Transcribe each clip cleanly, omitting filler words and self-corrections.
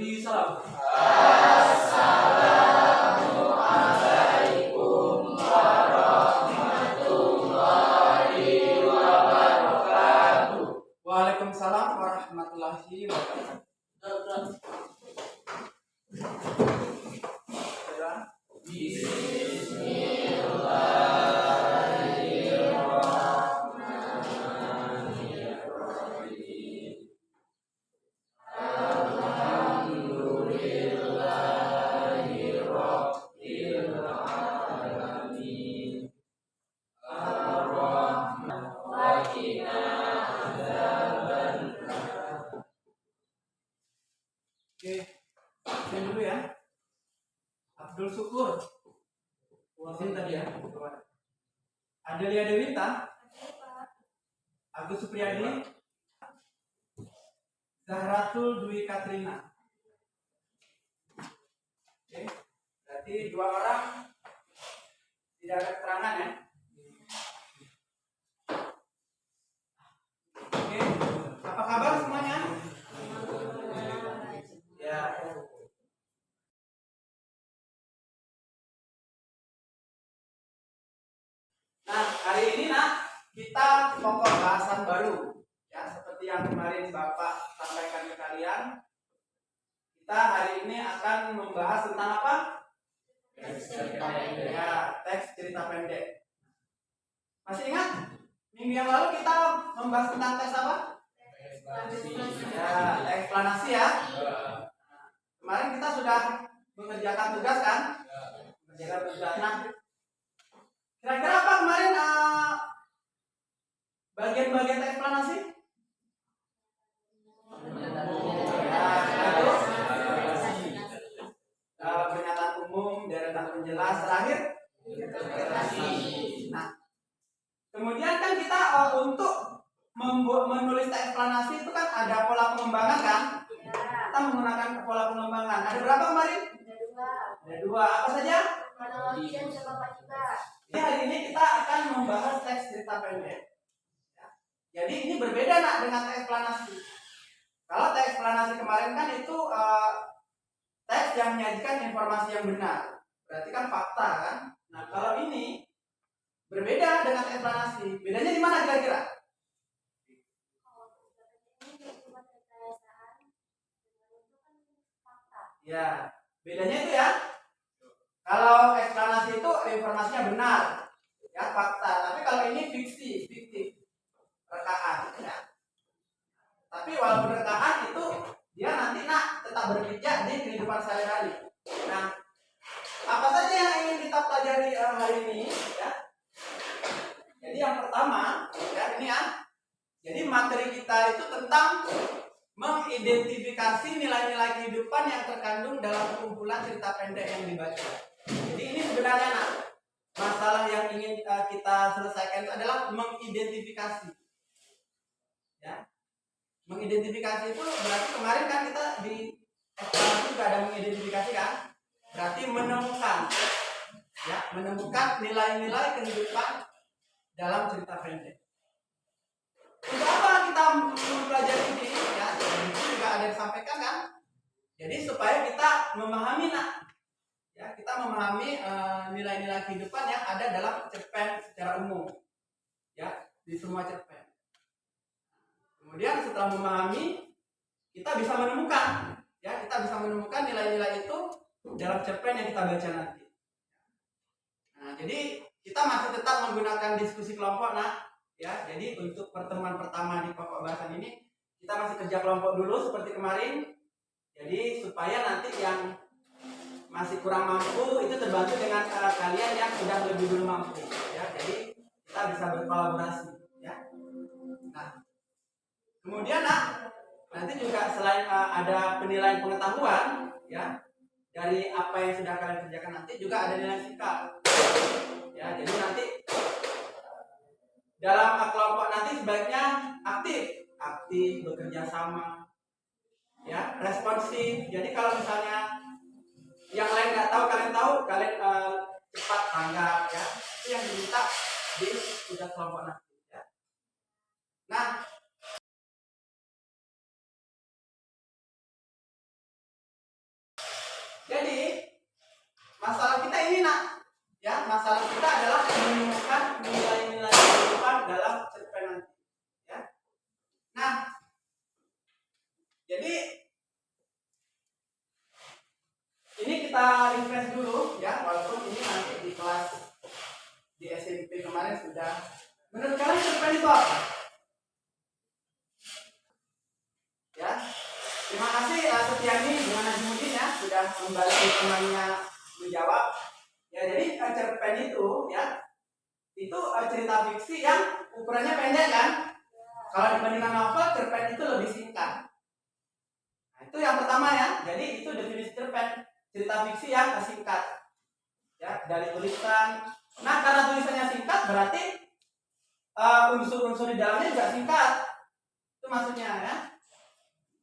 beri salam. Assalamualaikum warahmatullahi wabarakatuh. Waalaikumsalam warahmatullahi wabarakatuh. Bismillahirrahmanirrahim. Alhamdulillahirabbil alamin. Ar-Rahman wa qina adzabannar. Oke, ini dulu ya. Abdul Syukur. Wasin tadi ya. Adelia Dewita. Agus Supriyadi. Zahratul Dwi Katrina. Oke, berarti 2 orang tidak ada keterangan ya. Oke, apa kabar semuanya? Ya. Nah, hari ini kita pokok bahasan baru ya, seperti yang kemarin Bapak sampaikan ke kalian. Kita hari ini akan membahas tentang apa? Teks cerita pendek. Ya, teks cerita pendek. Masih ingat? Minggu yang lalu kita membahas tentang teks apa? Ya, eksplanasi ya. Kemarin kita sudah mengerjakan tugas kan? Mengerjakan tugas. Nah, kira-kira apa kemarin bagian-bagian eksplanasi? Pernyataan umum, deretan penjelas, terakhir. Nah, kemudian kan kita untuk menulis eksplanasi itu kan ada pola pengembangan kan? Kita menggunakan pola pengembangan. Ada berapa kemarin? Ada 2. Apa saja? Jadi hari ini kita akan membahas teks cerita pendek. Ya. Jadi ini berbeda dengan teks eksplanasi. Kalau teks eksplanasi kemarin kan itu teks yang menyajikan informasi yang benar. Berarti kan fakta kan? Nah, kalau ini berbeda dengan teks eksplanasi. Bedanya di mana kira-kira? Ya, bedanya itu ya. Kalau eksplanasi itu informasinya benar, ya fakta. Tapi kalau ini fiktif, rekaan. Ya. Tapi walaupun rekaan itu dia nanti tetap berpijak di kehidupan sehari-hari. Nah, apa saja yang ingin kita pelajari hari ini? Ya. Jadi yang pertama, ya ini ya. Jadi materi kita itu tentang mengidentifikasi nilai-nilai kehidupan yang terkandung dalam kumpulan cerita pendek yang dibaca. Jadi ini sebenarnya masalah yang ingin kita selesaikan itu adalah mengidentifikasi. Ya. Mengidentifikasi itu berarti kemarin kan kita di eksplanasi juga ada mengidentifikasi kan? Berarti menemukan. Ya, menemukan nilai-nilai kehidupan dalam cerita pendek. Untuk apa kita mempelajari ini? Ya, itu juga ada disampaikan kan? Jadi supaya kita memahami ya, kita memahami nilai-nilai kehidupan yang ada dalam cerpen secara umum. Ya, di semua cerpen. Kemudian setelah memahami, kita bisa menemukan, ya, kita bisa menemukan nilai-nilai itu dalam cerpen yang kita baca nanti. Nah, jadi kita masih tetap menggunakan diskusi kelompok, ya. Jadi untuk pertemuan pertama di pokok bahasan ini kita masih kerja kelompok dulu seperti kemarin. Jadi supaya nanti yang masih kurang mampu itu terbantu dengan kalian yang sudah lebih dulu mampu, ya. Jadi kita bisa berkolaborasi, ya. Nah, kemudian nanti juga selain ada penilaian pengetahuan, ya, dari apa yang sudah kalian kerjakan, nanti juga ada nilai sikap. Ya, jadi nanti dalam kelompok nanti sebaiknya aktif bekerja sama, ya, responsif. Jadi kalau misalnya yang lain nggak tahu, kalian cepat tanggap, ya. Itu yang diminta di tugas kelompok nanti, ya. Nah, Jadi masalah kita ini nak, ya masalah kita adalah menemukan nilai-nilai kehidupan dalam cerpen nanti, ya. Nah, jadi ini kita refresh dulu, ya, walaupun ini nanti di kelas di SMP kemarin sudah. Menurut kalian cerpen itu apa? Ya, terima kasih Setiani dengan Najmudin ya sudah membantu temannya menjawab. Ya, jadi cerpen itu ya itu cerita fiksi yang ukurannya pendek kan? Kalau dibandingkan novel, cerpen itu lebih singkat. Nah, itu yang pertama ya. Jadi itu definisi cerpen, cerita fiksi yang singkat. Ya, dari tulisan. Nah, karena tulisannya singkat berarti unsur-unsur di dalamnya juga singkat. Itu maksudnya ya.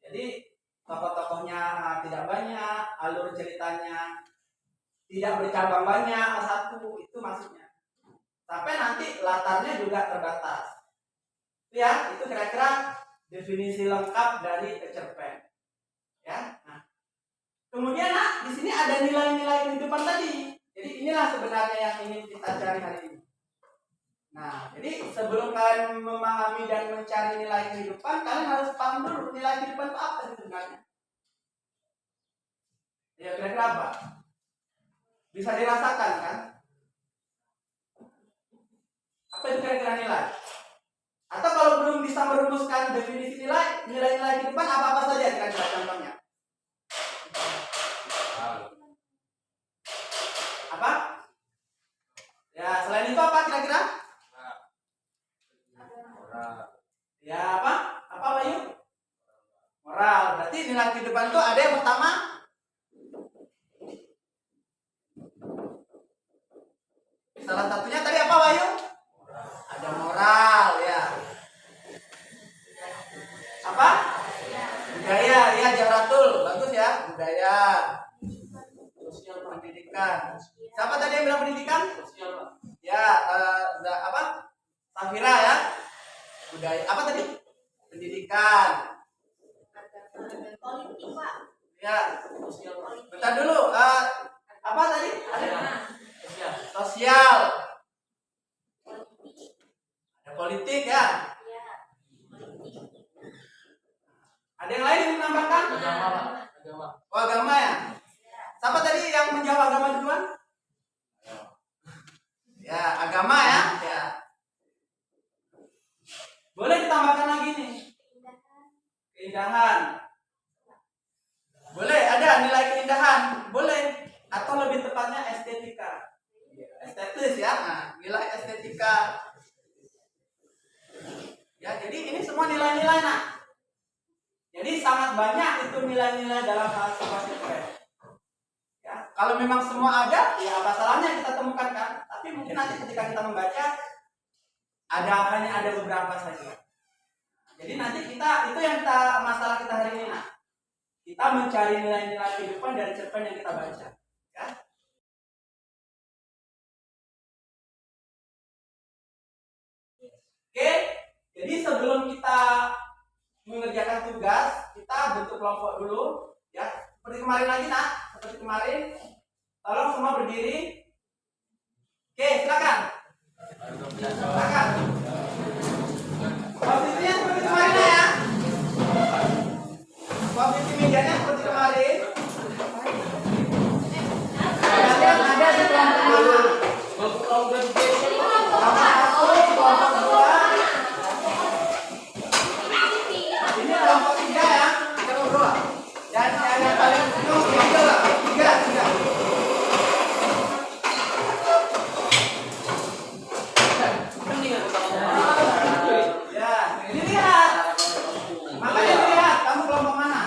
Jadi tokoh-tokohnya tidak banyak, alur ceritanya tidak bercabang banyak, satu, itu maksudnya. Sampai nanti latarnya juga terbatas. Ya, itu kira-kira definisi lengkap dari cerpen. Ya. Nah, kemudian di sini ada nilai-nilai kehidupan tadi. Jadi inilah sebenarnya yang ingin kita cari hari ini. Nah, jadi sebelum kalian memahami dan mencari nilai kehidupan, kalian harus paham dulu nilai kehidupan itu apa sebenarnya. Ya, kira-kira apa? Bisa dirasakan kan? Apa itu kira-kira nilai? Atau kalau belum bisa merumuskan definisi nilai-nilai kehidupan apa-apa saja kira-kira contohnya? Apa? Ya, selain itu apa kira-kira? Ya, apa? Apa Bayu? Moral. Berarti nilai kehidupan itu ada yang pertama salah satunya tadi apa Bayu? Ada moral ya. Apa? Budaya, ya Jaratul. Bagus ya, budaya. Sosial pendidikan. Siapa tadi yang bilang pendidikan? Sosial. Ya, apa? Safira ya. Budaya. Apa tadi? Pendidikan. Politik, Pak. Ya, sosial. Bentar dulu. Apa tadi? Ada sosial. Ada politik ya. Ada yang lain yang menambahkan? Agama. Oh, agama ya. Siapa tadi yang menjawab agama duluan? Ya, agama ya. Ya. Boleh ditambahkan lagi nih. Keindahan. Boleh, ada nilai keindahan. Boleh. Atau lebih tepatnya estetika. Estetis ya. Nah, nilai estetika. Ya, jadi ini semua nilai-nilai nak. Jadi sangat banyak itu nilai-nilai dalam sebuah cerpen. Ya, kalau memang semua ada, ya apa salahnya kita temukan kan? Tapi mungkin nanti ketika kita membaca hanya ada beberapa saja. Jadi nanti kita itu yang masalah kita hari ini nak. Kita mencari nilai-nilai kehidupan dari cerpen yang kita baca. Ya. Oke, jadi sebelum kita mengerjakan tugas, kita bentuk kelompok dulu, ya. Seperti kemarin lagi nak, seperti kemarin. Tolong semua berdiri. Oke, silakan. Silakan. Posisinya seperti kemarin ya. Posisi mejanya seperti kemarin. Kalian ada di kelompok mana? Kelompok satu, kelompok dua. Ini kelompok tiga ya. Kita ngobrol. Dan yang paling ujung tiga lah. Tiga. Ya, ini lihat. Makanya lihat kamu kelompok mana.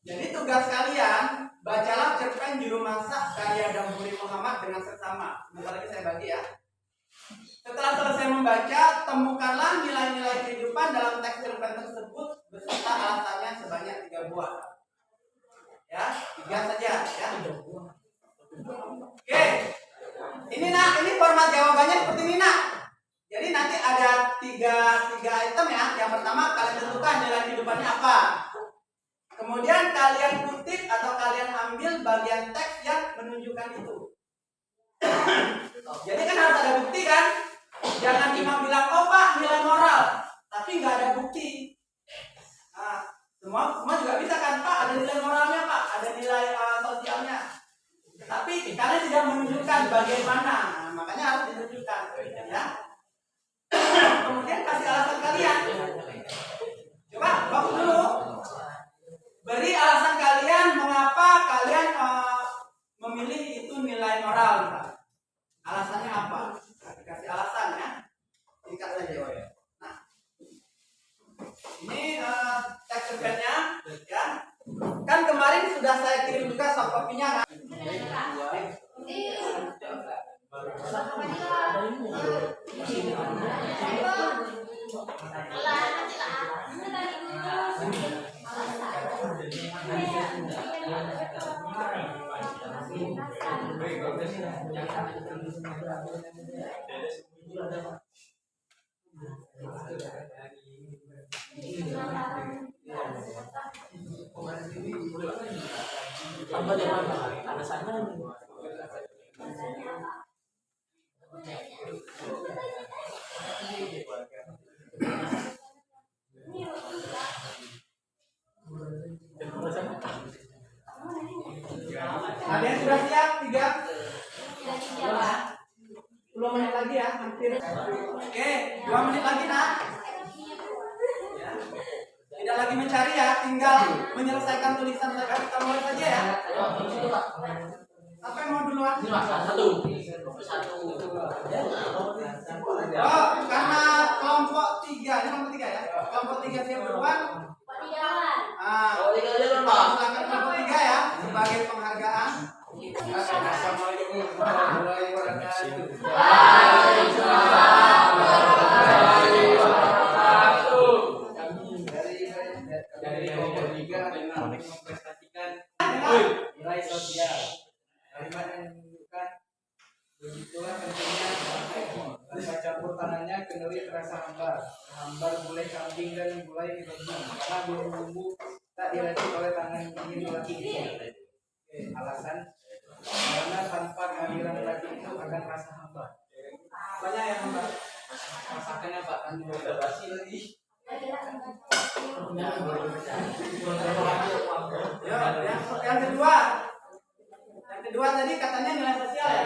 Jadi tugas kalian bacalah cerpen Juru Masak karya Damhoeri Muhammad dengan seksama. Sebentar lagi saya bagi ya. Setelah selesai membaca, temukanlah nilai-nilai kehidupan dalam teks cerpen tersebut beserta alasannya sebanyak 3 buah. Ya, 3 saja ya. Oke. Ini nak, ini format jawabannya seperti ini nak. Jadi nanti ada tiga item ya. Yang pertama kalian tentukan nilai kehidupannya apa. Kemudian kalian kutip atau kalian ambil bagian teks yang menunjukkan itu. Jadi kan harus ada bukti kan? Jangan cuma bilang, oh Pak nilai moral, tapi nggak ada bukti. Nah, semua juga bisa kan, Pak ada nilai moralnya Pak, ada nilai sosialnya. Tapi kalian tidak menunjukkan bagaimana, nah, makanya harus ditunjukkan, ya. Kemudian kasih alasan kalian. Coba bagus dulu. Beri alasan kalian mengapa kalian memilih itu nilai moral. Alasannya apa? Kasih alasan ya. Singkat saja. Nah, ini teks cerpennya, ya. Kan kemarin sudah saya kirim juga soft copy-nya kan. Ada yang sudah siap? 3? 10 menit lagi ya, hampir. Oke, 2 menit lagi nak. Ya. Tidak lagi mencari ya, tinggal menyelesaikan tulisan saja. Kita mulai saja ya. Apa yang mau duluan? 1. Oh, karena kelompok 3, ini kelompok 3 ya. Kelompok 3 siap duluan. Silakan kelompok 3 ya, sebagai penghargaan. Assalamualaikum warahmatullahi wabarakatuh. Dari kelompok 3 memprestasikan nilai sosial. Kalimat yang menunjukkan begitulah pentingnya tanpa campur tangannya kenduri terasa hambar. Hambar mulai kambing dan mulai dibagi karena bumbu tak diracik oleh tangan ini lagi. Alasan karena tanpa kehadiran lagi itu akan rasa hambar. Banyak yang hambar. Masakannya Pak kan udah basi lagi. Yang kedua. Yang kedua tadi katanya nilai sosial ya?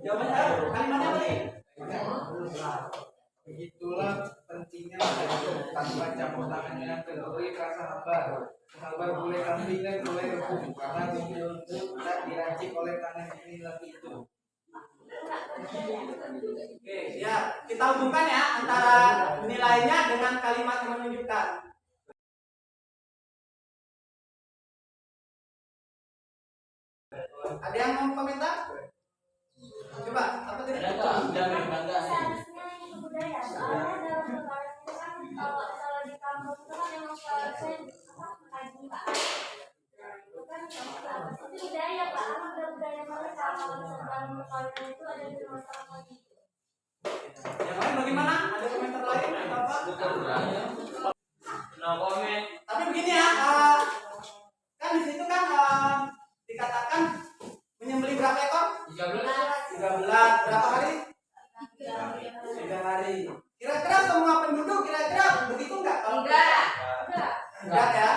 Jawabannya kalimatnya apa nih? Begitulah pentingnya tanpa campur tangannya kenduri rasa hambar. Hambar boleh kambing dan boleh rebung karena bumbu tak diracik oleh tangan ini lagi itu. Oke, ya kita hubungkan ya antara nilainya dengan kalimat yang menunjukkan. Ada yang mau komentar? Coba, apa tadi? Seharusnya ini budaya, soalnya dalam lebaran itu kan kalau di kampus itu kan memang saya kaji Pak. Itu kan itu budaya Pak, kan ada budaya mereka kalau misalkan perkawinan itu ada di masyarakat itu. Yang lain bagaimana? Ada komentar lain atau apa? No comment. Tapi begini ya, kan di situ kan dikatakan menyembelih berapa ekor? 13. Berapa hari? 3 hari. Kira-kira semua penduduk kira-kira begitu enggak? Kalau enggak ya?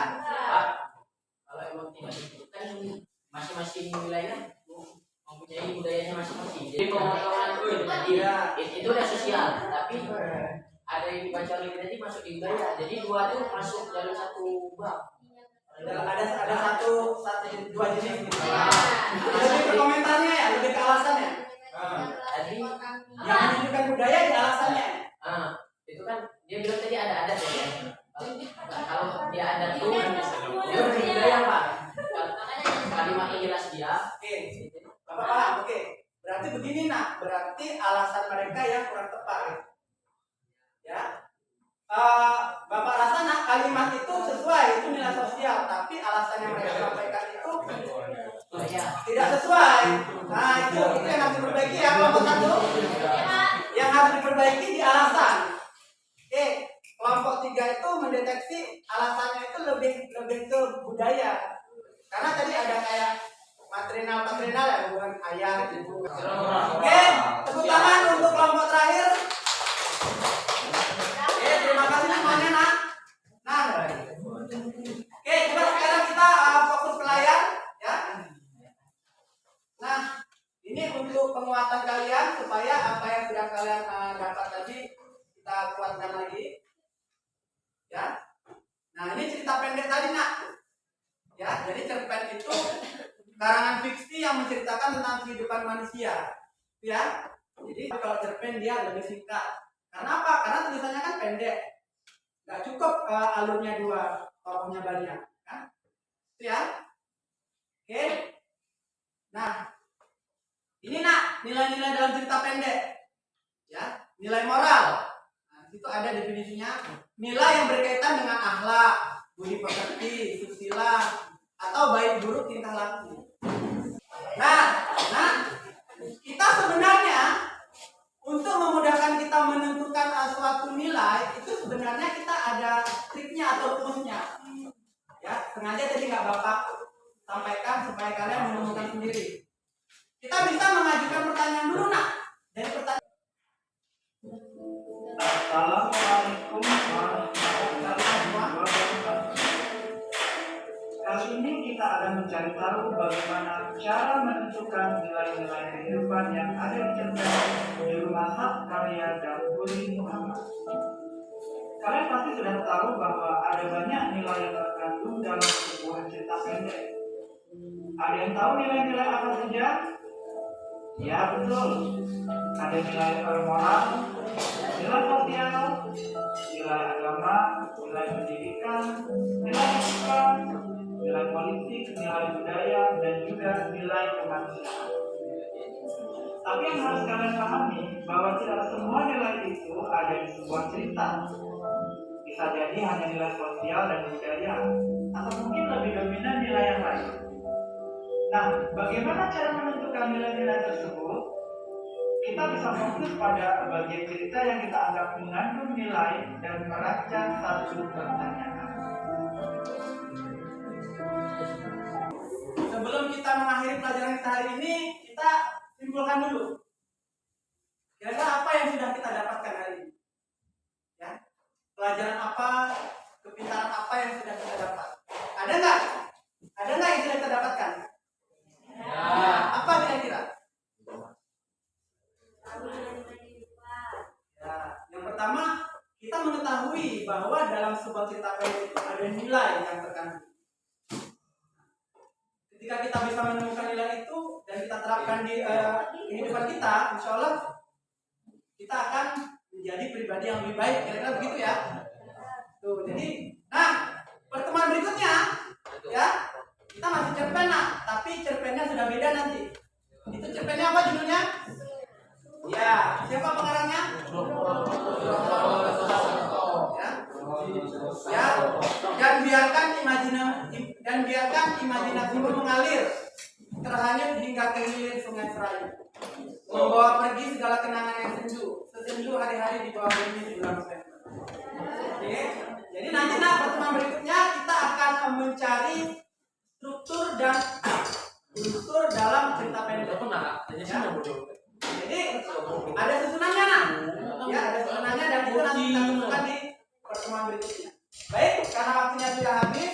Kalau emang tidak begitu kan masing-masing wilayah mempunyai budayanya masing-masing. Jadi pemotongan itu udah sosial, tapi ada yang dibaca oleh tadi masuk di budaya. Jadi dua itu masuk dalam satu bab. Ada dua jenis gitu. Lebih ke komentarnya ya, lebih ke alasannya. Tadi Yang menunjukkan budaya di alasannya. itu kan dia bilang tadi ada adat ya. Kalau dia adat tuh dia udah budaya Pak. Kalimatnya jelas dia. Oke, Bapak paham? Oke. Berarti begini nak, berarti alasan mereka yang kurang tepat. Ya. Bapak rasa nak kalimat itu sesuai, itu nilai sosial, tapi alasan yang mereka sampaikan itu tidak sesuai. Nah itu yang harus diperbaiki ya kelompok 1. Yang harus diperbaiki di alasan. Oke, kelompok tiga itu mendeteksi alasannya itu lebih ke budaya. Karena tadi ada kayak maternal ya, bukan ayah, ibu. Oke, tepuk tangan untuk kelompok terakhir. Oke, terima kasih semuanya, nak. Nah, oke, coba sekarang kita fokus ke layar, ya. Nah, ini untuk penguatan kalian supaya apa yang sudah kalian dapat tadi kita kuatkan lagi, ya. Nah, ini cerita pendek tadi, nak. Ya, jadi cerpen itu karangan fiksi yang menceritakan tentang kehidupan manusia, ya. Jadi kalau cerpen dia lebih singkat. Karena apa? Karena tulisannya kan pendek, nggak cukup alurnya 2, tokohnya banyak, kan? Itu ya. Oke. Nah, ini nak nilai-nilai dalam cerita pendek, ya. Nilai moral. Nah, itu ada definisinya. Nilai yang berkaitan dengan akhlak, budi pekerti, susila, atau baik buruk tingkah laku. Nah, kita sebenarnya untuk memudahkan kita menentukan suatu nilai itu sebenarnya kita ada triknya atau rumusnya. Ya, sengaja tadi nggak Bapak sampaikan supaya kalian menemukan sendiri. Kita bisa mengajukan pertanyaan dulu, nak. Dari pertanyaan. Assalamualaikum warahmatullahi wabarakatuh. Kali ini kita akan mencari tahu bagaimana cara menentukan nilai-nilai kehidupan yang ada di cerpen di Rumah Hak karya Dapuri Muhammad. Kalian pasti sudah tahu bahwa ada banyak nilai yang terkandung dalam sebuah cerita pendek. Ada yang tahu nilai-nilai apa saja? Ya betul. Ada nilai moral, nilai sosial, nilai agama, nilai pendidikan, nilai etika, nilai politik, nilai budaya, dan juga nilai kemanusiaan. Tapi yang harus kalian pahami bahwa tidak semua nilai itu ada di sebuah cerita. Bisa jadi hanya nilai sosial dan budaya, atau mungkin lebih dominan nilai yang lain. Nah, bagaimana cara menentukan nilai-nilai tersebut? Kita bisa fokus pada bagian cerita yang kita anggap mengandung nilai dan merancang satu pertanyaan. Sebelum kita mengakhiri pelajaran kita hari ini, kita simpulkan dulu. Kira-kira apa yang sudah kita dapatkan hari ini? Ya, pelajaran apa, kepintaran apa yang sudah kita dapat? Ada nggak? Ada nggak yang sudah kita dapatkan? Ya. Apa kira-kira? Ya, yang pertama kita mengetahui bahwa dalam sebuah cerita pendek itu ada nilai yang terkandung. Ketika kita bisa menemukan nilai itu dan kita terapkan di kehidupan kita, insya Allah kita akan menjadi pribadi yang lebih baik. Kira-kira begitu ya. Tuh, jadi, nah pertemuan berikutnya, ya kita masih cerpen, nah, tapi cerpennya sudah beda nanti. Itu cerpennya apa judulnya? Ya, siapa pengarangnya? Ya, dan biarkan imajinasimu mengalir terhanyut hingga ke hilir sungai Serayu, membawa pergi segala kenangan yang sesendu hari-hari di bawah bumi di bulan November. Oke, jadi nanti pertemuan berikutnya kita akan mencari struktur dan unsur dalam cerita pendek. Ya. Jadi ada susunannya, nah. Ya, ada susunannya dan itu nanti kita temukan di pertemuan berikutnya. Baik, karena waktunya sudah habis,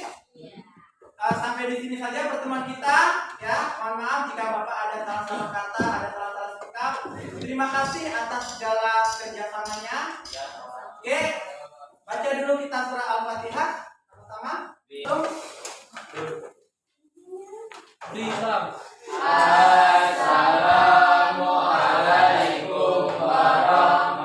sampai di sini saja pertemuan kita. Ya, mohon maaf jika Bapak ada salah-salah kata, ada salah-salah sikap. Terima kasih atas segala